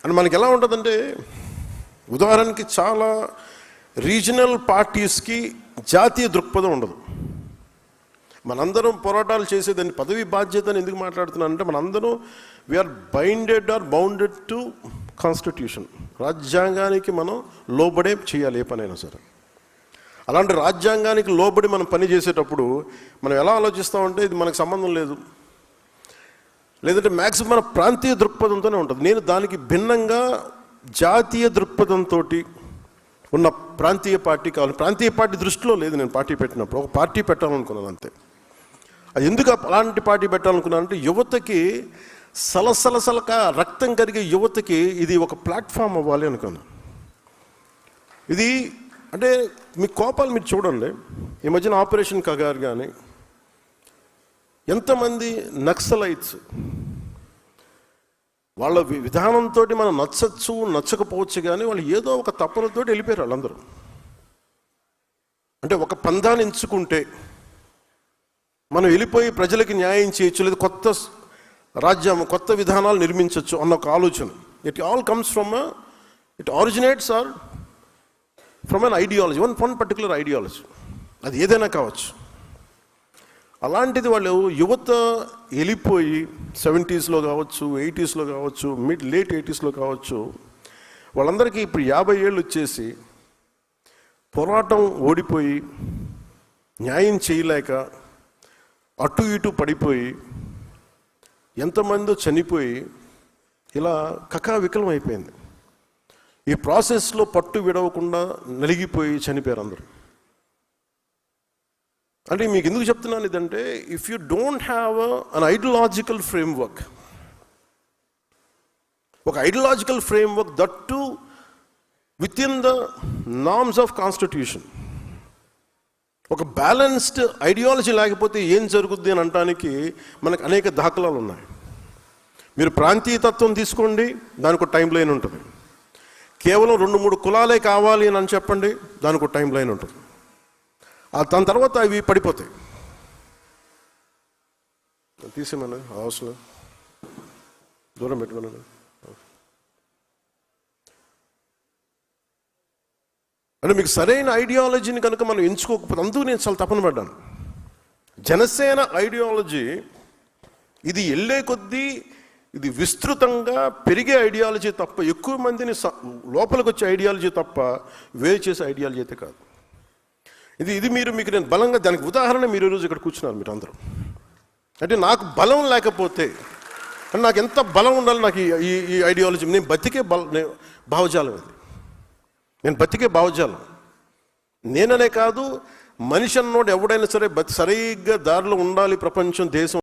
And మనకి ఎలా ఉంటుందంటే, ఉదాహరణకి చాలా రీజనల్ పార్టీస్కి జాతీయ దృక్పథం ఉండదు. మనందరం పోరాటాలు చేసేదాన్ని పదవి బాధ్యతని ఎందుకు మాట్లాడుతున్నానంటే, మనందరం we are binded or bounded to constitution. రాజ్యాంగానికి మనం లోబడే చేయాలి ఏ పనైనా సరే. అలాంటి రాజ్యాంగానికి లోబడి మనం పని చేసేటప్పుడు మనం ఎలా ఆలోచిస్తామంటే, ఇది మనకు సంబంధం లేదు, లేదంటే మ్యాక్సిమం మన ప్రాంతీయ దృక్పథంతోనే ఉంటుంది. నేను దానికి భిన్నంగా జాతీయ దృక్పథంతో ఉన్న ప్రాంతీయ పార్టీ కావాలి. ప్రాంతీయ పార్టీ దృష్టిలో లేదు నేను పార్టీ పెట్టినప్పుడు. ఒక పార్టీ పెట్టాలనుకున్నాను అంతే. అది ఎందుకు అలాంటి పార్టీ పెట్టాలనుకున్నానంటే, యువతకి సలసలసలక రక్తం కరిగే యువతకి ఇది ఒక ప్లాట్ఫామ్ అవ్వాలి అనుకున్నాను. ఇది అంటే మీ కోపాలు మీరు చూడండి. ఈ మధ్యన ఆపరేషన్ కగార్ కానీ ఎంతమంది నక్సలైట్స్ వాళ్ళ విధానంతో మనం నచ్చచ్చు నచ్చకపోవచ్చు, కానీ వాళ్ళు ఏదో ఒక తపనతో వెళ్ళిపోయారు వాళ్ళందరూ. అంటే ఒక పందాన్ని ఎంచుకుంటే మనం వెళ్ళిపోయి ప్రజలకి న్యాయం చేయొచ్చు, లేదా కొత్త రాజ్యం కొత్త విధానాలు నిర్మించవచ్చు అన్న ఒక ఆలోచన. It all comes from it originates or from an ideology, one particular ideology. అది ఏదైనా కావచ్చు. అలాంటిది వాళ్ళు యువత వెళ్ళిపోయి 70s కావచ్చు, 80s కావచ్చు, లేట్ 80s కావచ్చు, వాళ్ళందరికీ ఇప్పుడు 50 ఏళ్ళు వచ్చేసి పోరాటం ఓడిపోయి న్యాయం చేయలేక అటు ఇటు పడిపోయి ఎంతమందో చనిపోయి ఇలా కకావికలం అయిపోయింది. ఈ ప్రాసెస్లో పట్టు విడవకుండా నలిగిపోయి చనిపోయారు అందరూ. అంటే మీకు ఎందుకు చెప్తున్నాను ఇదంటే, if you don't have an ideological framework, ఒక ideological framework that too within the norms of constitution, ఒక బ్యాలెన్స్డ్ ఐడియాలజీ లేకపోతే ఏం జరుగుద్ది అని అనడానికి మనకు అనేక దాఖలాలు ఉన్నాయి. మీరు ప్రాంతీయతత్వం తీసుకోండి, దానికి ఒక టైం లైన్ ఉంటుంది. కేవలం 2-3 కులాలే కావాలి అని చెప్పండి, దానికి ఒక టైం లైన్ ఉంటుంది. దాని తర్వాత అవి పడిపోతాయి. తీసేమన్నా హౌస్లో దూరం పెట్టుకున్నాను. అంటే మీకు సరైన ఐడియాలజీని కనుక మనం ఎంచుకోకపోతే, అందుకు నేను చాలా తపన పడ్డాను. జనసేన ఐడియాలజీ ఇది వెళ్ళే కొద్దీ ఇది విస్తృతంగా పెరిగే ఐడియాలజీ తప్ప, ఎక్కువ మందిని లోపలికి వచ్చే ఐడియాలజీ తప్ప వేరు చేసే ఐడియాలజీ అయితే కాదు. ఇది మీకు నేను బలంగా, దానికి ఉదాహరణ మీరు ఈరోజు ఇక్కడ కూర్చున్నారు మీరు అందరూ. అంటే నాకు బలం లేకపోతే, అంటే నాకు ఎంత బలం ఉండాలి నాకు ఈ ఐడియాలజీ, నేను బతికే భావజాలం ఇది. నేను బతికే భావజాలం. నేననే కాదు, మనిషి అన్నోడు ఎవడైనా సరే సరిగ్గా దారిలో ఉండాలి ప్రపంచం దేశం